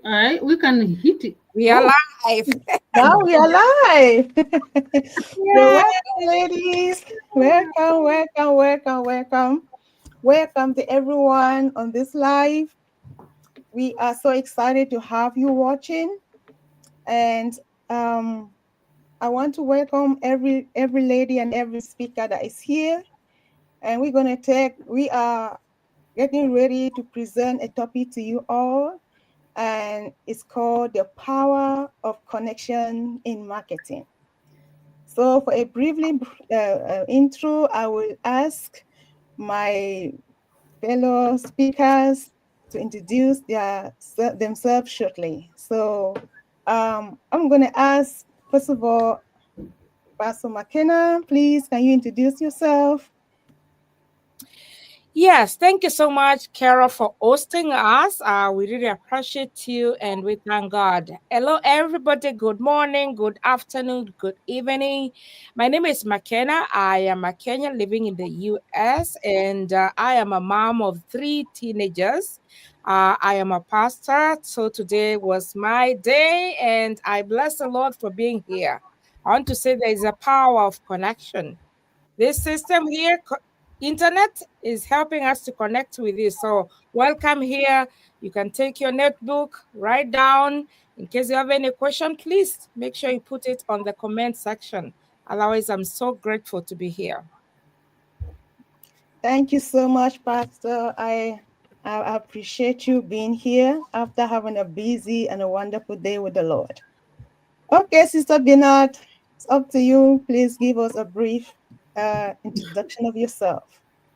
All right, we can hit it. We are Oh, live. Now we are live. So Yeah. welcome, ladies. Welcome, welcome, welcome, welcome. Welcome to everyone on this live. We are so excited to have you watching. And um, I want to welcome every lady and every speaker that is here. And we are getting ready to present a topic to you all. And it's called The Power of Connection in Marketing. So for a briefly intro, I will ask my fellow speakers to introduce themselves shortly. So I'm going to ask, first of all, Pastor McKenna, please, can you introduce yourself? Yes, thank you so much, Carol, for hosting us. We really appreciate you and we thank God. Hello, everybody. Good morning, good afternoon, good evening. My name is McKenna. I am a Kenyan living in the US and I am a mom of 3 teenagers. I am a pastor. So today was my day and I bless the Lord for being here. I want to say there is a power of connection. This system here, internet, is helping us to connect with you. So welcome here. You can take your notebook, write down. In case you have any question, please make sure you put it on the comment section. Otherwise, I'm so grateful to be here. Thank you so much, Pastor. I appreciate you being here after having a busy and a wonderful day with the Lord. Okay, Sister Bernard, it's up to you. Please give us a brief introduction of yourself.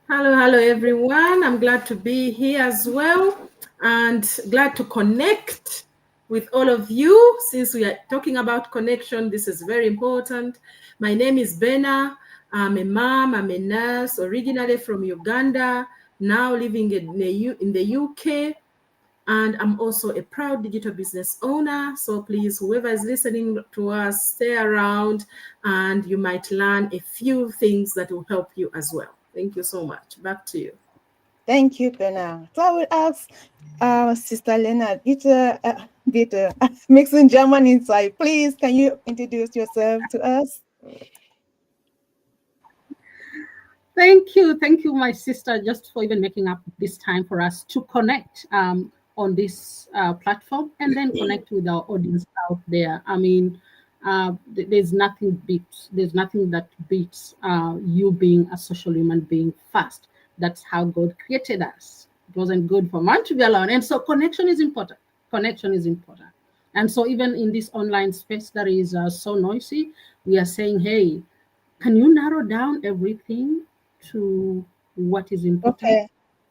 hello, everyone. I'm glad to be here as well and glad to connect with all of you. Since we are talking about connection, this is very important. My name is Bena. I'm a mom, I'm a nurse, originally from Uganda, now living in the UK. And I'm also a proud digital business owner. So please, whoever is listening to us, stay around and you might learn a few things that will help you as well. Thank you so much. Back to you. Thank you, Bernard. So I will ask Sister Leonard, bitte, mixing German inside. Please, can you introduce yourself to us? Thank you, my sister, just for even making up this time for us to connect on this platform and then connect with our audience out there. I mean, there's nothing that beats you being a social human being first. That's how God created us. It wasn't good for man to be alone, and so connection is important. Connection is important, and so even in this online space that is so noisy, we are saying, hey, can you narrow down everything to what is important, Okay.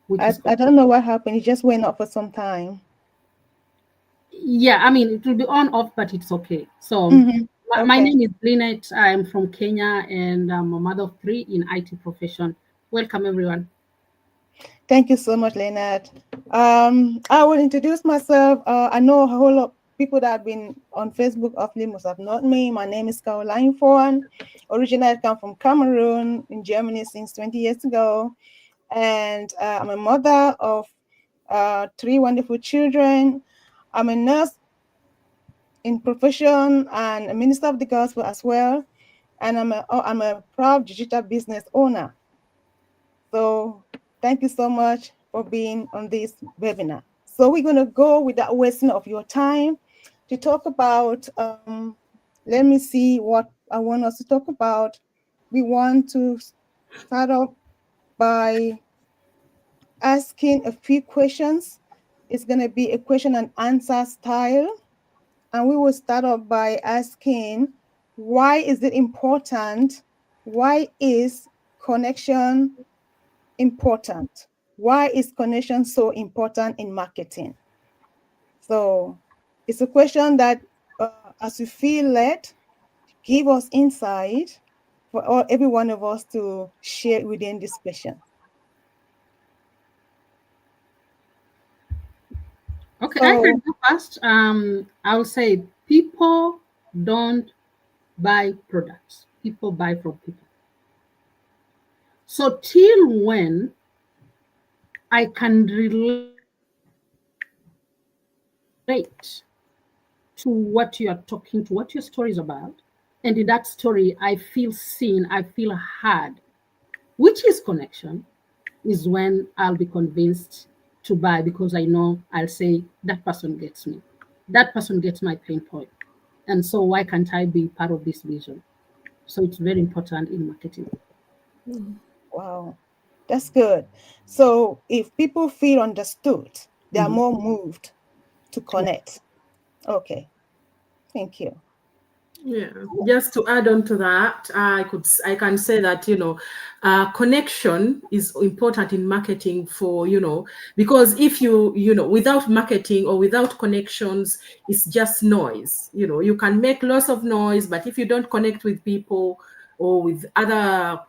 which is I don't know what happened. It just went off for some time. yeah, I mean, it will be on off, but it's okay. So Mm-hmm. my Okay. name is Lynette. I'm from Kenya and I'm a mother of three in IT profession. Welcome everyone. Thank you so much, Leonard. I will introduce myself. I know a whole lot of people that have been on Facebook of must have known me. My name is Caroline Foran. Originally, I come from Cameroon in Germany since 20 years ago. And I'm a mother of three wonderful children. I'm a nurse in profession and a minister of the gospel as well. And I'm a proud digital business owner. So thank you so much for being on this webinar. So we're going to go without wasting of your time to talk about, let me see what I want us to talk about. We want to start off by asking a few questions. It's going to be a question and answer style. And we will start off by asking, why is it important? Why is connection important? Why is connection so important in marketing? So it's a question that, as you feel led, give us insight for every one of us to share within this question. Okay, I So can go first. I'll say people don't buy products. People buy from people. So till when I can relate relate to what you are talking to, what your story is about. And in that story, I feel seen, I feel heard, which is connection, is when I'll be convinced to buy because I know I'll say, that person gets me. That person gets my pain point. And so why can't I be part of this vision? So it's very important in marketing. Wow, that's good. So if people feel understood, they are Mhm. more moved to connect. Okay, thank you. Yeah, just to add on to that, I can say that connection is important in marketing for because if without marketing or without connections, it's just noise. You can make lots of noise, but if you don't connect with people or with other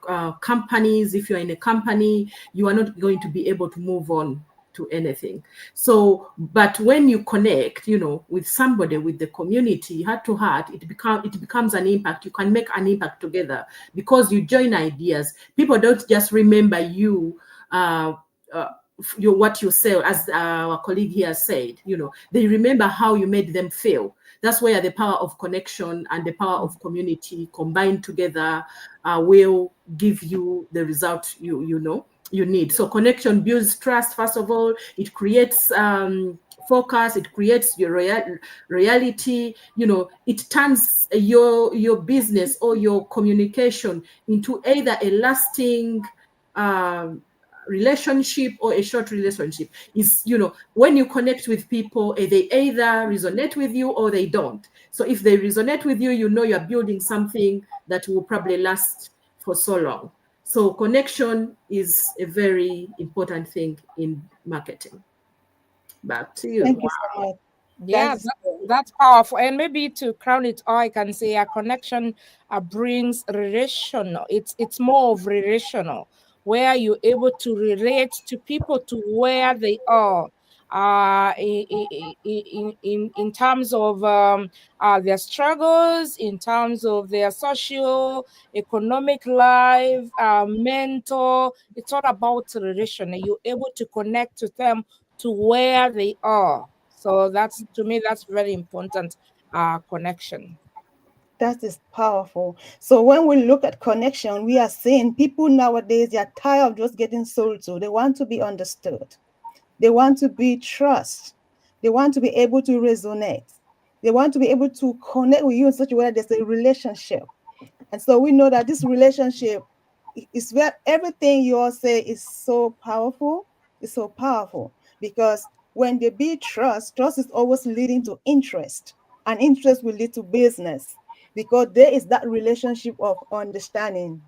companies, if you're in a company, you are not going to be able to move on to anything. So, but when you connect, with somebody, with the community, heart to heart, it becomes an impact. You can make an impact together because you join ideas. People don't just remember you. What you say, as our colleague here said, they remember how you made them feel. That's where the power of connection and the power of community combined together will give you the result you need. So connection builds trust. First of all, it creates focus. It creates your reality. It turns your business or your communication into either a lasting relationship or a short relationship. Is when you connect with people, they either resonate with you or they don't. So if they resonate with you, you're building something that will probably last for so long. So connection is a very important thing in marketing. Back to you. Thank you so much. Yeah, That's that's powerful. And maybe to crown it all, I can say a connection brings relational. It's more of relational, where you're able to relate to people to where they are. In terms of their struggles, in terms of their social, economic life, mentor. It's all about relation. You're able to connect to them to where they are. So that's, to me, that's very important connection. that is powerful. So when we look at connection, we are saying people nowadays, they are tired of just getting sold to. They want to be understood. They want to be trust. They want to be able to resonate. They want to be able to connect with you in such a way that there's a relationship. And so we know that this relationship is where everything you all say is so powerful. It's so powerful because when there be trust, trust is always leading to interest, and interest will lead to business because there is that relationship of understanding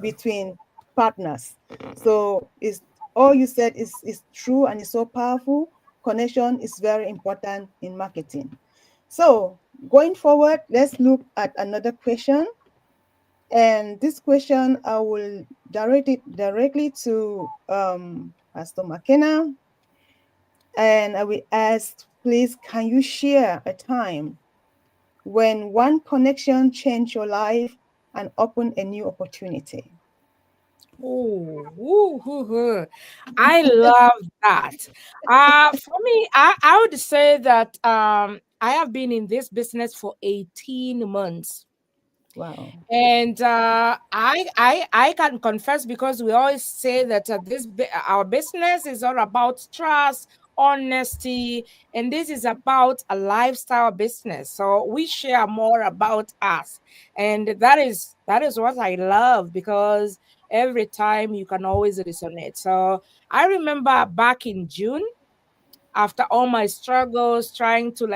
between partners. So it's all you said is true and it's so powerful. Connection is very important in marketing. So going forward, let's look at another question. And this question, I will direct it directly to Pastor McKenna. And I will ask, please, can you share a time when one connection changed your life and opened a new opportunity? Oh, I love that. For me, I would say that I have been in this business for 18 months. Wow. And I can confess, because we always say that our business is all about trust, honesty, and this is about a lifestyle business. So we share more about us, and that is what I love, because every time you can always resonate. So I remember back in June, after all my struggles, trying to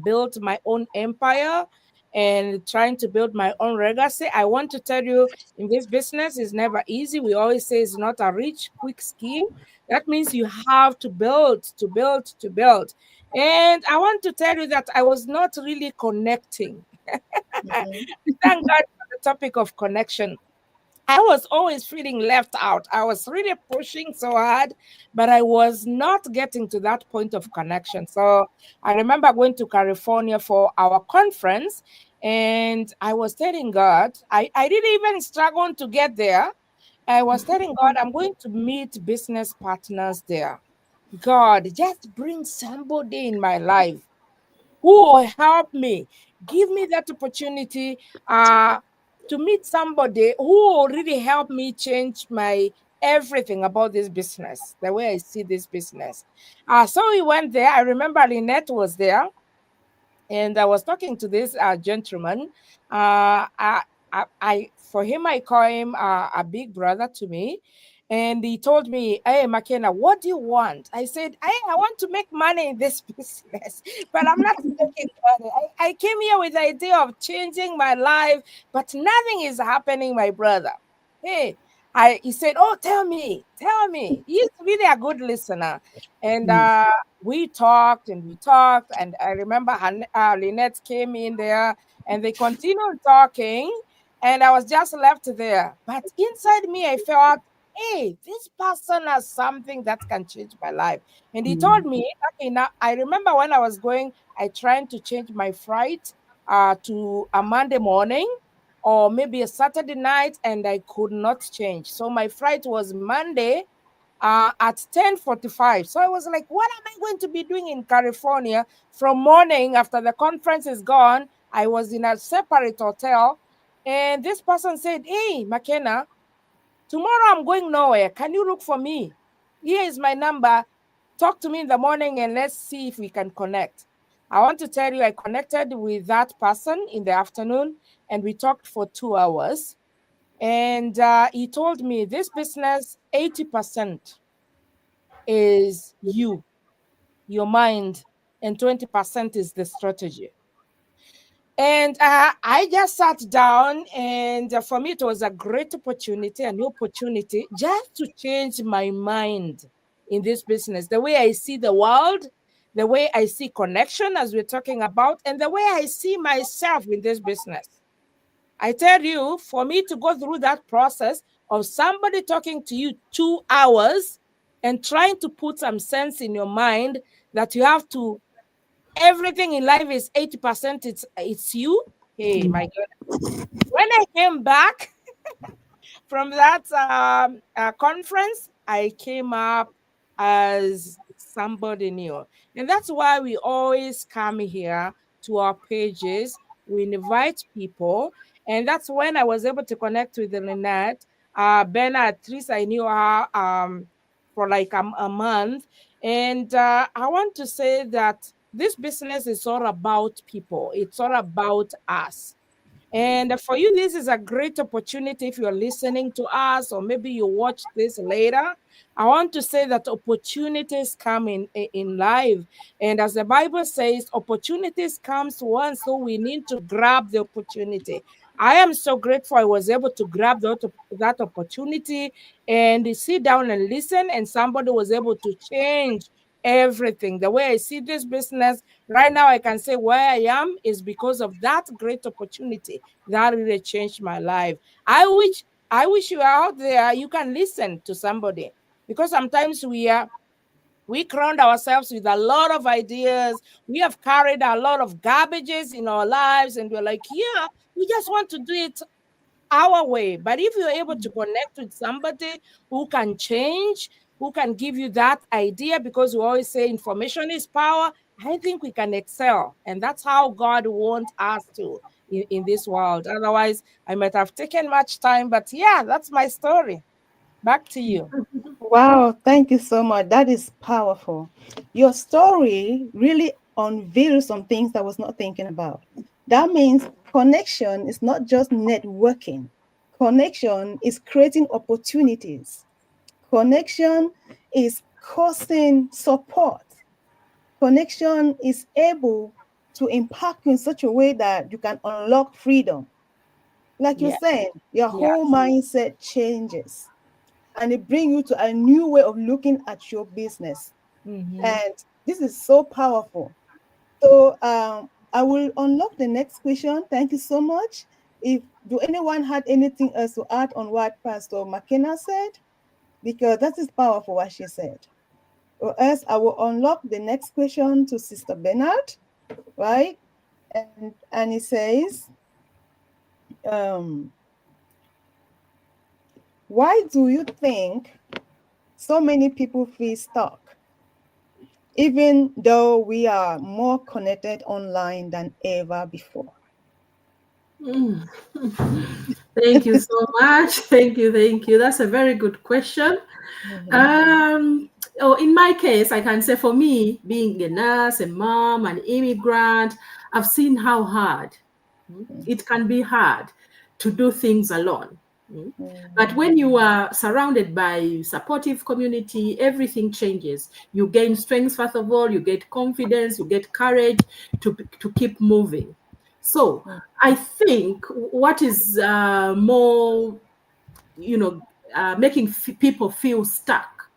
build my own empire and trying to build my own legacy. I want to tell you, in this business is never easy. We always say it's not a rich quick scheme. That means you have to build, to build, to build. And I want to tell you that I was not really connecting. Mhm. Thank God for the topic of connection. I was always feeling left out. I was really pushing so hard, but I was not getting to that point of connection. So I remember going to California for our conference, and I was telling God, I didn't even struggle to get there. I was telling God, I'm going to meet business partners there. God, just bring somebody in my life. who will help me, give me that opportunity to meet somebody who will really help me change my everything about this business, the way I see this business. So we went there. I remember Lynette was there, and I was talking to this gentleman. For him, I call him a big brother to me. And he told me, "Hey, McKenna, what do you want?" I said, I want to make money in this business, but I'm not making money. I came here with the idea of changing my life, but nothing is happening, my brother. Hey, he said, "Oh, tell me. He's really a good listener." And we talked and we talked. And I remember Lynette came in there and they continued talking. And I was just left there. But inside me, I felt, hey, this person has something that can change my life. And he told me, okay, now I remember when I was going, I tried to change my flight to a Monday morning or maybe a Saturday night, and I could not change. So my flight was Monday at 10:45. So I was like, what am I going to be doing in California from morning after the conference is gone? I was in a separate hotel. And this person said, hey, McKenna, tomorrow I'm going nowhere. Can you look for me? Here is my number. Talk to me in the morning and let's see if we can connect. I want to tell you, I connected with that person in the afternoon and we talked for 2 hours. And he told me this business, 80% is you, your mind, and 20% is the strategy. And I just sat down, and for me, it was a great opportunity, a new opportunity, just to change my mind in this business, the way I see the world, the way I see connection, as we're talking about, and the way I see myself in this business. I tell you, for me to go through that process of somebody talking to you 2 hours and trying to put some sense in your mind that you have to, everything in life is 80%, it's you. Hey, my God. When I came back from that conference, I came up as somebody new. And that's why we always come here to our pages. We invite people. And that's when I was able to connect with Lynette. Bernard, at least I knew her for like a month. And I want to say that this business is all about people. It's all about us. And for you, this is a great opportunity if you're listening to us, or maybe you watch this later. I want to say that opportunities come in life. And as the Bible says, opportunities comes once, so we need to grab the opportunity. I am so grateful I was able to grab that opportunity and sit down and listen, and somebody was able to change everything. The way I see this business right now, I can say where I am is because of that great opportunity that really changed my life. I wish you are out there, you can listen to somebody, because sometimes we crowned ourselves with a lot of ideas. We have carried a lot of garbages in our lives, and we're like, yeah, we just want to do it our way. But if you're able to connect with somebody who can change, who can give you that idea, because we always say information is power, I think we can excel. And that's how God wants us to in this world. Otherwise, I might have taken much time. But yeah, that's my story. Back to you. Wow, thank you so much. That is powerful. Your story really unveils some things I was not thinking about. That means connection is not just networking. Connection is creating opportunities. Connection is causing support. Connection is able to impact you in such a way that you can unlock freedom. Like you're saying, your whole mindset changes and it brings you to a new way of looking at your business. And this is so powerful. So I will unlock the next question. Thank you so much. Do anyone had anything else to add on what Pastor McKenna said? Because that is powerful what she said. Or else I will unlock the next question to Sister Bernard, right? And it says, why do you think so many people feel stuck? even though we are more connected online than ever before? Thank you so much. Thank you. That's a very good question. In my case, I can say for me, being a nurse, a mom, an immigrant, I've seen how hard it can be hard to do things alone. But when you are surrounded by supportive community, everything changes. You gain strength, first of all, you get confidence, you get courage to keep moving. So I think what is more, making people feel stuck.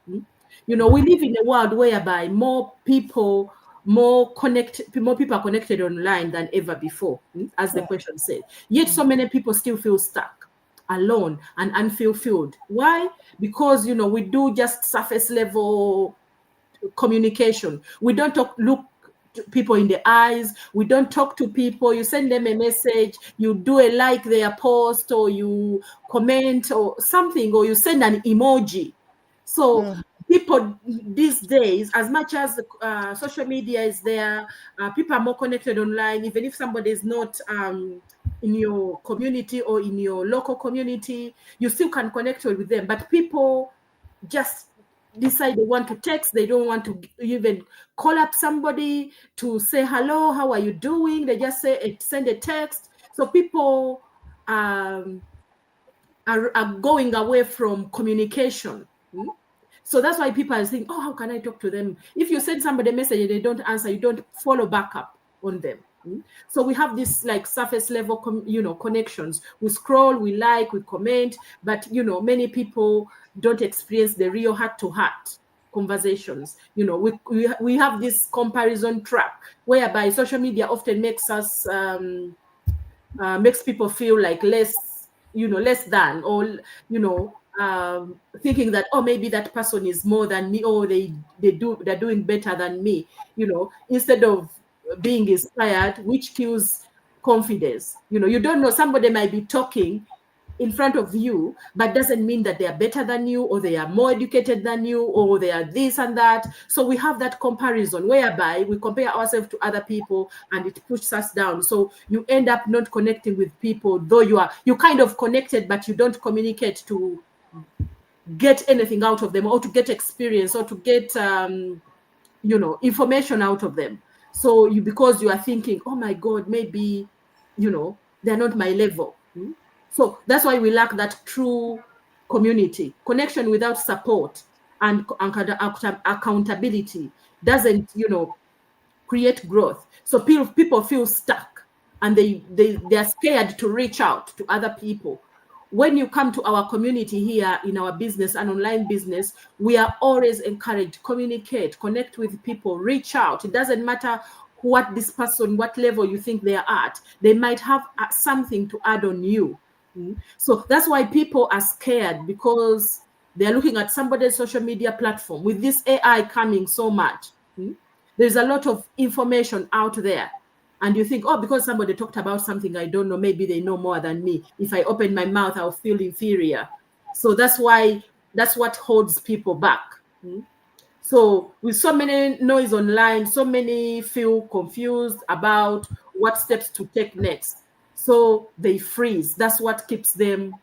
We live in a world whereby more people are connected online than ever before, as the question said. Yet so many people still feel stuck, alone, and unfulfilled. Why? Because we do just surface level communication. We don't look people in the eyes. We don't talk to people. You send them a message, you do a like their post, or you comment or something, or you send an emoji. So people these days, as much as social media is there, people are more connected online. Even if somebody is not in your community or in your local community, you still can connect with them. But people just decide they want to text. They don't want to even call up somebody to say hello, how are you doing? They just send a text. So people are going away from communication. So that's why people are saying, oh, how can I talk to them? If you send somebody a message and they don't answer, you don't follow back up on them. So we have this like surface level connections. We scroll, we like, we comment, but many people don't experience the real heart-to-heart conversations. We have this comparison trap whereby social media often makes us makes people feel like less than, or thinking that, oh, maybe that person is more than me, or they're doing better than me, instead of being inspired, which kills confidence. You don't know, somebody might be talking in front of you, but doesn't mean that they are better than you, or they are more educated than you, or they are this and that. So we have that comparison whereby we compare ourselves to other people, and it pushes us down. So you end up not connecting with people, though you kind of connected, but you don't communicate to get anything out of them, or to get experience, or to get information out of them. So because you are thinking, oh my God, maybe they're not my level. So that's why we lack that true community connection. Without support and accountability doesn't create growth. So people feel stuck, and they are scared to reach out to other people. When you come to our community here in our business, an online business, we are always encouraged, communicate, connect with people, reach out. It doesn't matter what this person, what level you think they are at. They might have something to add on you. So that's why people are scared, because they're looking at somebody's social media platform. With this AI coming so much, there's a lot of information out there. And you think, oh, because somebody talked about something I don't know, maybe they know more than me. If I open my mouth, I'll feel inferior. So that's what holds people back. So with so many noise online, so many feel confused about what steps to take next. So they freeze. That's what keeps them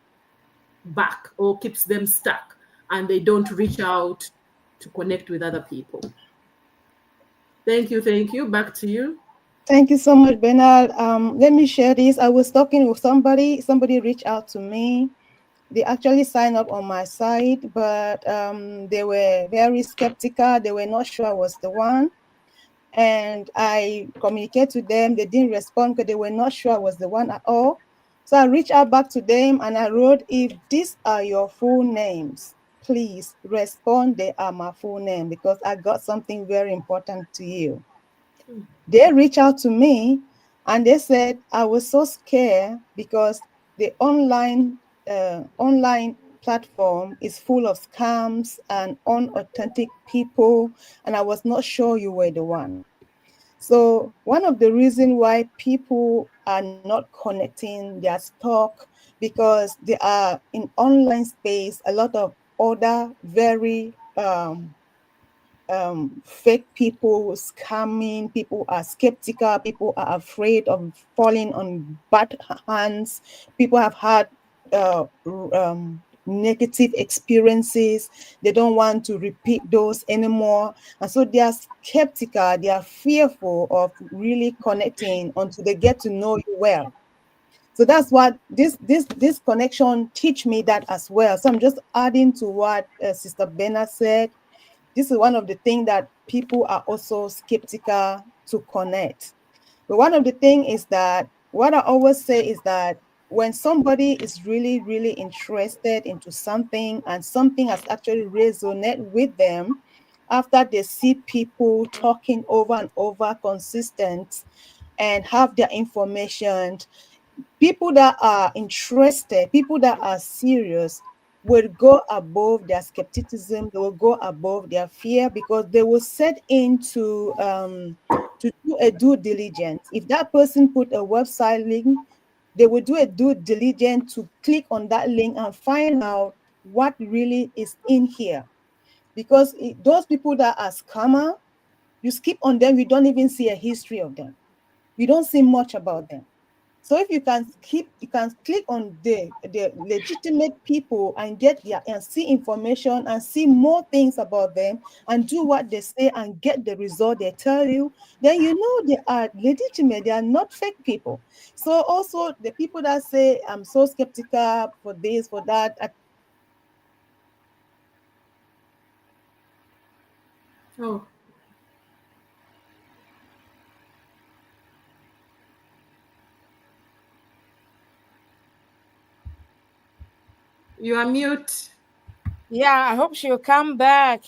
back, or keeps them stuck, and they don't reach out to connect with other people. Thank you. Back to you. Thank you so much, Bernard. Let me share this. I was talking with somebody reached out to me. They actually signed up on my site, but they were very skeptical. They were not sure I was the one. And I communicated to them. They didn't respond because they were not sure I was the one at all. So I reached out back to them and I wrote, if these are your full names, please respond. They are my full name, because I got something very important to you. They reached out to me and they said, I was so scared because the online platform is full of scams and unauthentic people, and I was not sure you were the one. So one of the reasons why people are not connecting their stock, because they are in online space, a lot of other very fake people, scamming, people are skeptical, people are afraid of falling on bad hands, people have had negative experiences, they don't want to repeat those anymore, and so they are skeptical, they are fearful of really connecting until they get to know you well. So that's what this connection teach me that as well. So I'm just adding to what Sister Bena said. This is one of the things that people are also skeptical to connect. But one of the things is that what I always say is that when somebody is really, really interested into something and something has actually resonate with them, after they see people talking over and over consistent and have their information, people that are interested, people that are serious will go above their skepticism, they will go above their fear, because they will set into to do a due diligence. If that person put a website link, they will do a due diligence to click on that link and find out what really is in here. Because those people that are scammer, you skip on them, you don't even see a history of them. You don't see much about them. So if you can click on the legitimate people and get their and see information and see more things about them and do what they say and get the result they tell you, then you know they are legitimate, they are not fake people. So also the people that say I'm so skeptical for this, for that. Oh. You are mute. Yeah, I hope she'll come back.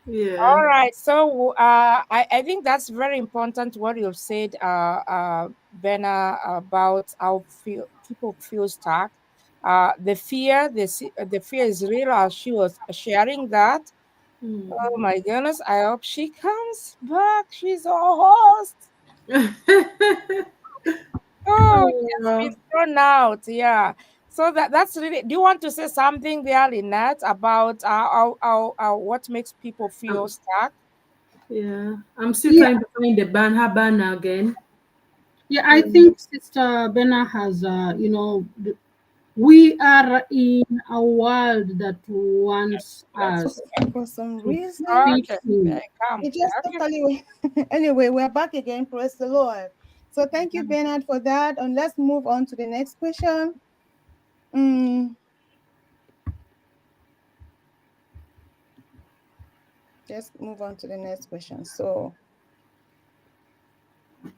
Yeah. All right. So I think that's very important what you've said, Bena, about how people feel stuck. The fear is real, as she was sharing that. Oh my goodness, I hope she comes back. She's a host. Oh, yes, Oh, been thrown out. Yeah. So that's really. Do you want to say something there, Lynette, about what makes people feel stuck? yeah. I'm still Yeah, trying to find the her banner again. yeah. I think Sister Bena has, we are in a world that wants us For some to reason, fit Okay, there in. it comes. it just Okay. totally anyway, we're back again. Praise the Lord. So thank you, Bernard, for that. And let's move on to the next question. Mm, Let's move on to the next question. So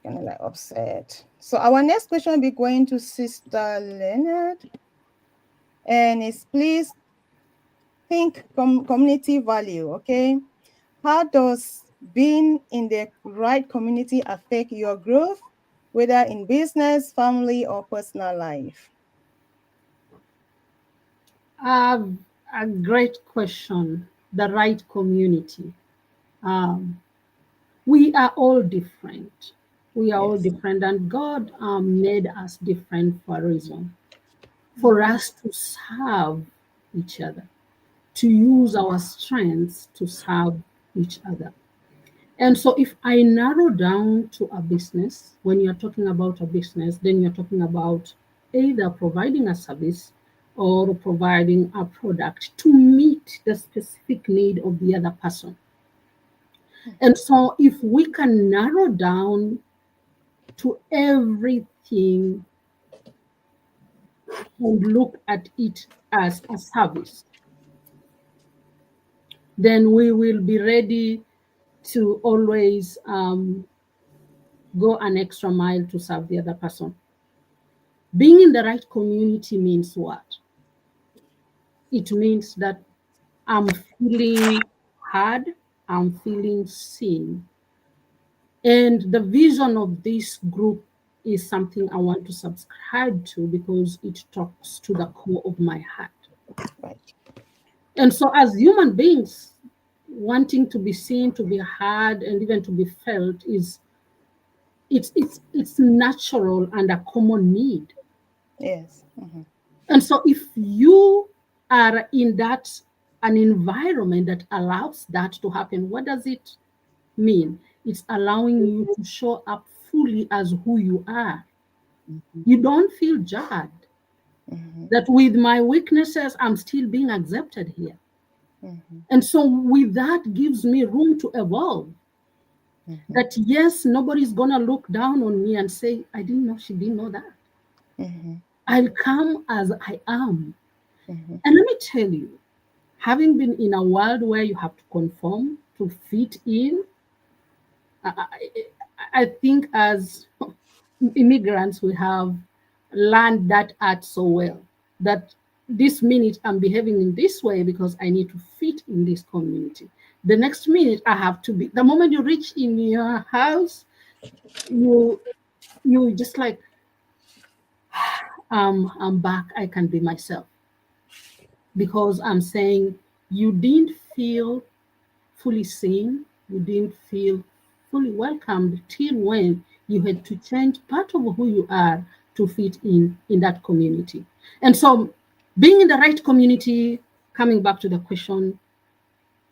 kind of like upset. So our next question will be going to Sister Leonard. And it's please think community value, okay? How does being in the right community affect your growth, whether in business, family, or personal life? A great question. The right community. Um, we are all different. We are all Yes. different, and God made us different for a reason, for us to serve each other, to use our strengths to serve each other. And so, if I narrow down to a business, when you're talking about a business, then you're talking about either providing a service or providing a product to meet the specific need of the other person. And so, if we can narrow down to everything and look at it as a service, then we will be ready to always go an extra mile to serve the other person. Being in the right community means what? It means that I'm feeling heard, I'm feeling seen. And the vision of this group is something I want to subscribe to because it talks to the core of my heart. Right. And so, as human beings, wanting to be seen, to be heard, and even to be felt is it's natural and a common need. Yes. Mm-hmm. And so, if you are in that an environment that allows that to happen. What does it mean? It's allowing you to show up fully as who you are. You don't feel judged. That with my weaknesses, I'm still being accepted here. And so with that gives me room to evolve. That yes, nobody's gonna look down on me and say, I didn't know she didn't know that. I'll come as I am. And let me tell you, having been in a world where you have to conform to fit in, I think as immigrants, we have learned that art so well, that this minute I'm behaving in this way because I need to fit in this community. The next minute I have to be, the moment you reach in your house, you just like, I'm back, I can be myself. Because I'm saying you didn't feel fully seen, you didn't feel fully welcomed till when you had to change part of who you are to fit in that community. And so being in the right community, coming back to the question,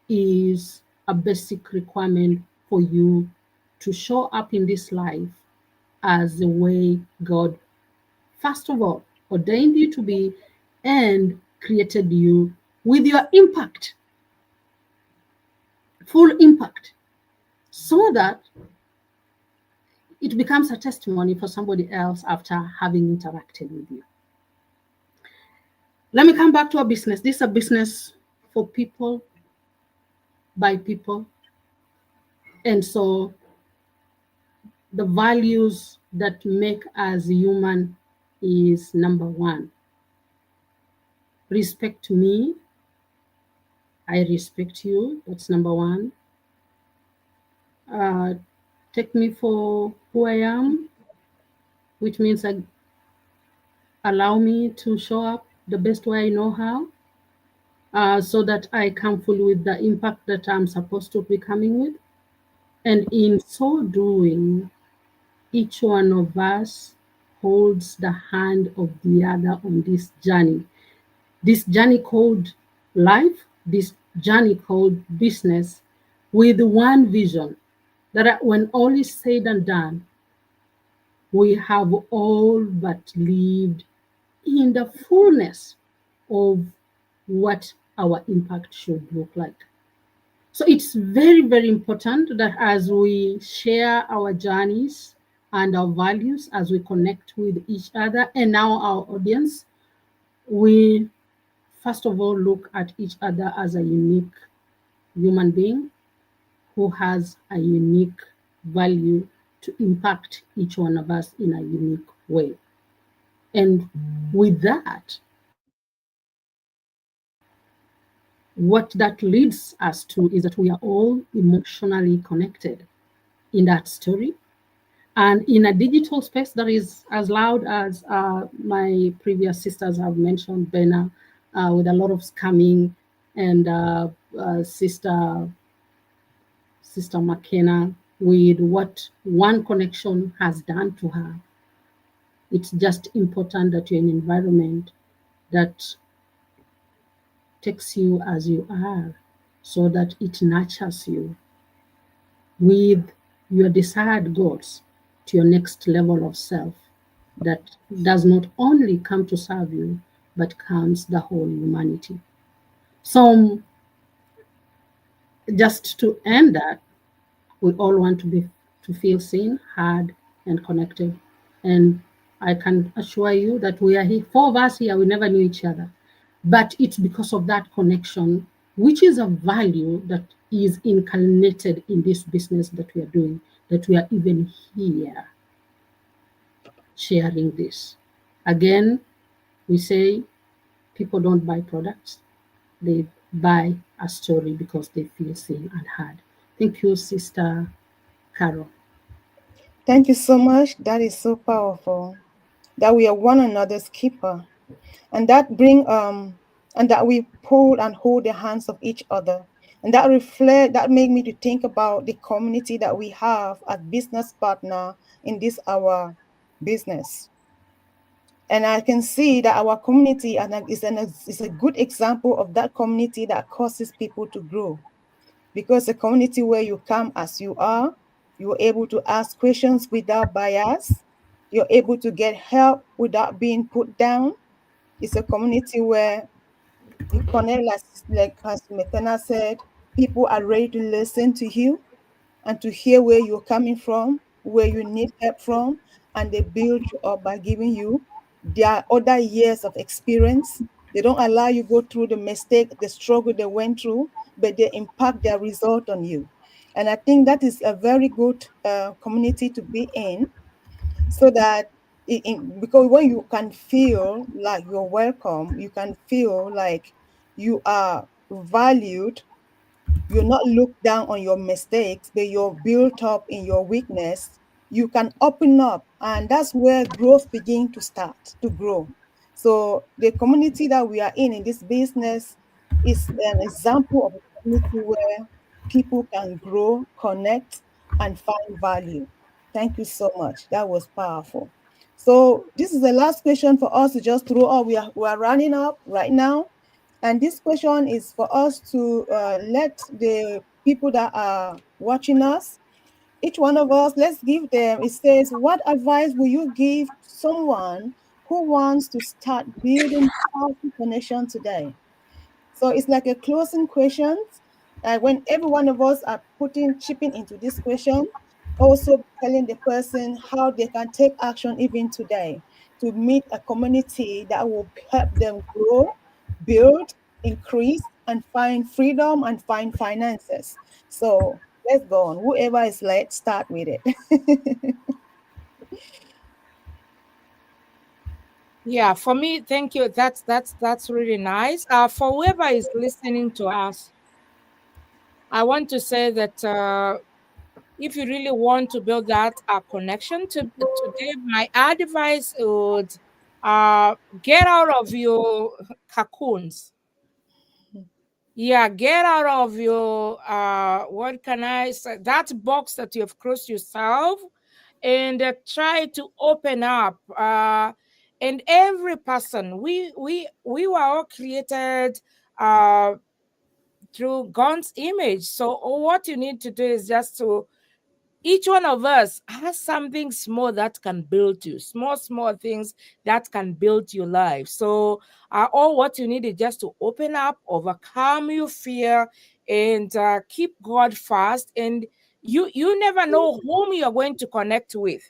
is a basic requirement for you to show up in this life as the way God, first of all, ordained you to be and created you with your impact, full impact, so that it becomes a testimony for somebody else after having interacted with you. Let me come back to our business. This is a business for people, by people. And so the values that make us human is number one. Respect me. I respect you. That's number one. Take me for who I am, which means allow me to show up the best way I know how, so that I come fully with the impact that I'm supposed to be coming with. And in so doing, each one of us holds the hand of the other on this journey called life, this journey called business, with one vision, that when all is said and done, we have all but lived in the fullness of what our impact should look like. So it's very, very important that as we share our journeys and our values, as we connect with each other and now our audience, we first of all look at each other as a unique human being who has a unique value to impact each one of us in a unique way. And with that, what that leads us to is that we are all emotionally connected in that story. And in a digital space that is as loud as my previous sisters have mentioned, Bena, with a lot of scamming, and Sister McKenna, with what one connection has done to her. It's just important that you're in an environment that takes you as you are, so that it nurtures you with your desired goals to your next level of self, that does not only come to serve you, but comes the whole humanity. So just to end that, we all want to feel seen, heard, and connected. And I can assure you that we are here, four of us here, we never knew each other. But it's because of that connection, which is a value that is incarnated in this business that we are doing, that we are even here sharing this. Again, we say people don't buy products, they buy a story because they feel seen and heard. Thank you, Sister Carol. Thank you so much. That is so powerful. That we are one another's keeper, and that and that we pull and hold the hands of each other, and that make me to think about the community that we have as business partner in this our business. And I can see that our community is a good example of that community that causes people to grow. Because a community where you come as you are, you're able to ask questions without bias, you're able to get help without being put down. It's a community where you connect, like as Metana said, people are ready to listen to you and to hear where you're coming from, where you need help from, and they build you up by giving you their other years of experience. They don't allow you go through the mistake, the struggle they went through, but they impact their result on you. And I think that is a very good community to be in, so that because when you can feel like you're welcome, you can feel like you are valued, you're not looked down on your mistakes, but you're built up in your weakness, you can open up, and that's where growth begins to start to grow. So the community that we are in this business is an example of a community where people can grow, connect, and find value. Thank you so much. That was powerful. So this is the last question for us to just throw up. We are running up right now. And this question is for us to let the people that are watching us, each one of us, let's give them, it says, what advice will you give someone who wants to start building powerful connection today? So it's like a closing question. When every one of us are chipping into this question, also telling the person how they can take action even today to meet a community that will help them grow, build, increase, and find freedom and find finances. So let's go on. Whoever is late, start with it. Yeah, for me, thank you. That's really nice. For whoever is listening to us, I want to say that if you really want to build that connection today, my advice would get out of your cocoons. Yeah, get out of your what can I say? That box that you have closed yourself, and try to open up. And every person, we were all created through God's image. So what you need to do is just to, each one of us has something small that can build you, small things that can build your life. So all what you need is just to open up, overcome your fear, and keep God first. And you never know whom you're going to connect with.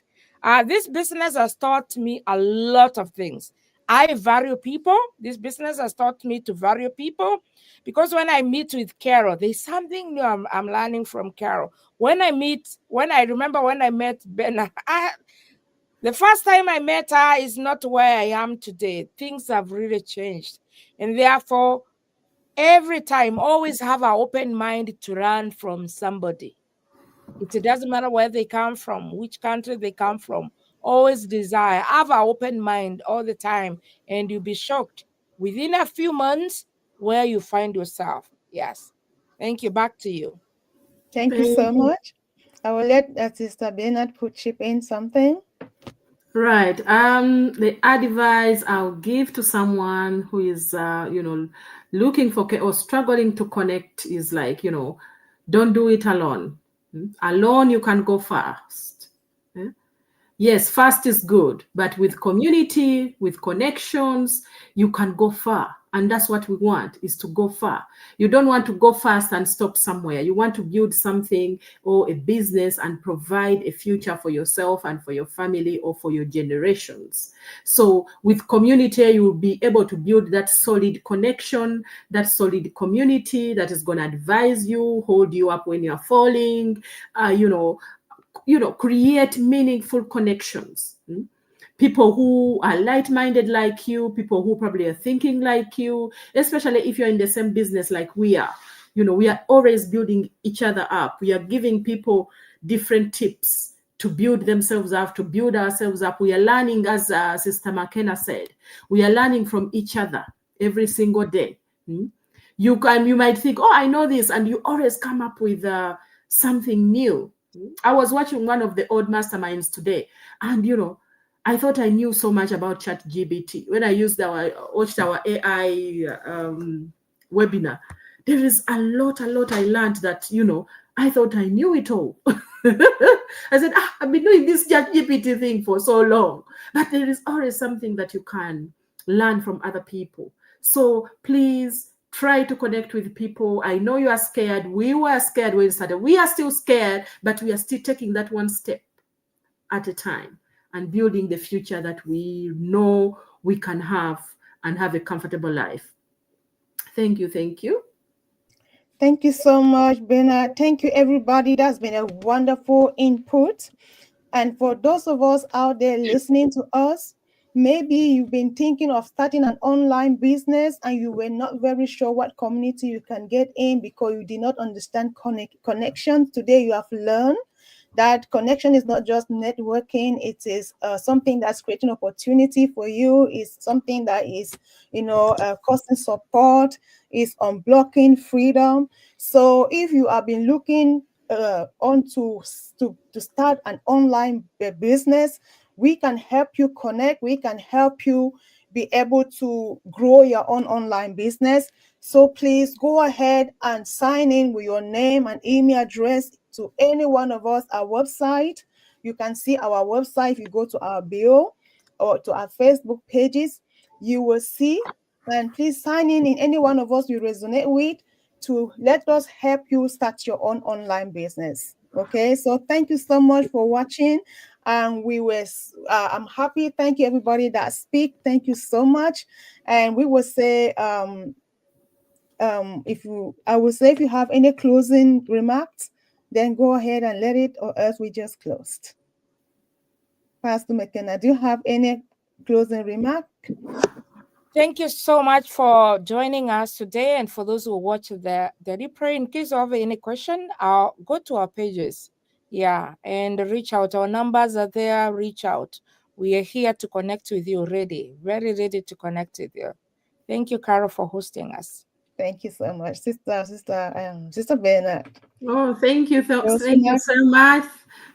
This business has taught me a lot of things. I value people. This business has taught me to value people, because when I meet with Carol, there's something new I'm learning from Carol. When I remember when I met Ben, the first time I met her is not where I am today. Things have really changed. And therefore, every time, always have an open mind to learn from somebody. It doesn't matter where they come from, which country they come from. Always desire, have an open mind all the time, and you'll be shocked within a few months where you find yourself. Yes. Thank you. Back to you. Thank you so much. I will let Sister Bernard chip in something. Right. The advice I'll give to someone who is, looking for or struggling to connect is like, don't do it alone. Alone, you can go fast. Yes, fast is good, but with community, with connections, you can go far. And that's what we want, is to go far. You don't want to go fast and stop somewhere. You want to build something or a business and provide a future for yourself and for your family or for your generations. So with community, you will be able to build that solid connection, that solid community that is going to advise you, hold you up when you're falling, create meaningful connections. People who are light-minded like you, people who probably are thinking like you, especially if you're in the same business like we are. We are always building each other up. We are giving people different tips to build themselves up, to build ourselves up. We are learning, as Sister McKenna said, we are learning from each other every single day. You might think, oh, I know this, and you always come up with something new. I was watching one of the old masterminds today, and I thought I knew so much about ChatGPT. When I watched our AI webinar, there is a lot I learned that, I thought I knew it all. I said, I've been doing this ChatGPT thing for so long. But there is always something that you can learn from other people. So please try to connect with people. I know you are scared. We were scared when we started. We are still scared, but we are still taking that one step at a time and building the future that we know we can have and have a comfortable life. Thank you. Thank you. Thank you so much, Bernard. Thank you, everybody. That's been a wonderful input. And for those of us out there listening to us, maybe you've been thinking of starting an online business and you were not very sure what community you can get in because you did not understand connections. Today you have learned that connection is not just networking. It is something that's creating opportunity for you. It's something that is, causing support, is unblocking freedom. So if you have been looking to start an online business, we can help you connect. We can help you be able to grow your own online business. So please go ahead and sign in with your name and email address to any one of us, our website. You can see our website. If you go to our bio or to our Facebook pages, you will see. And please sign in any one of us you resonate with to let us help you start your own online business. Okay, so thank you so much for watching. And I'm happy. Thank you, everybody that speak. Thank you so much. And we will say, if you have any closing remarks, then go ahead and let it, or else we just closed. Pastor McKenna, do you have any closing remark? Thank you so much for joining us today. And for those who watch the replay, in case of any question, go to our pages. Yeah, and reach out. Our numbers are there. Reach out. We are here to connect with you already. Very ready to connect with you. Thank you, Carol, for hosting us. Thank you so much, Sister Bernard. Oh, thank you. Thank you so much.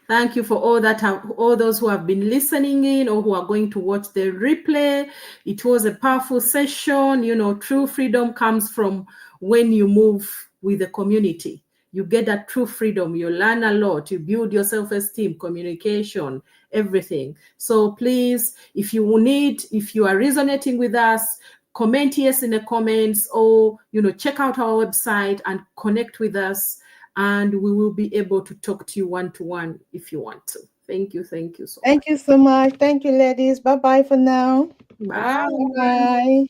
Thank you for all those who have been listening in or who are going to watch the replay. It was a powerful session. True freedom comes from when you move with the community. You get that true freedom. You learn a lot. You build your self-esteem, communication, everything. So please, if you are resonating with us, comment yes in the comments, or check out our website and connect with us, and we will be able to talk to you one-to-one if you want to. Thank you so much. Thank you so much. Thank you, ladies. Bye for now. Bye. Bye.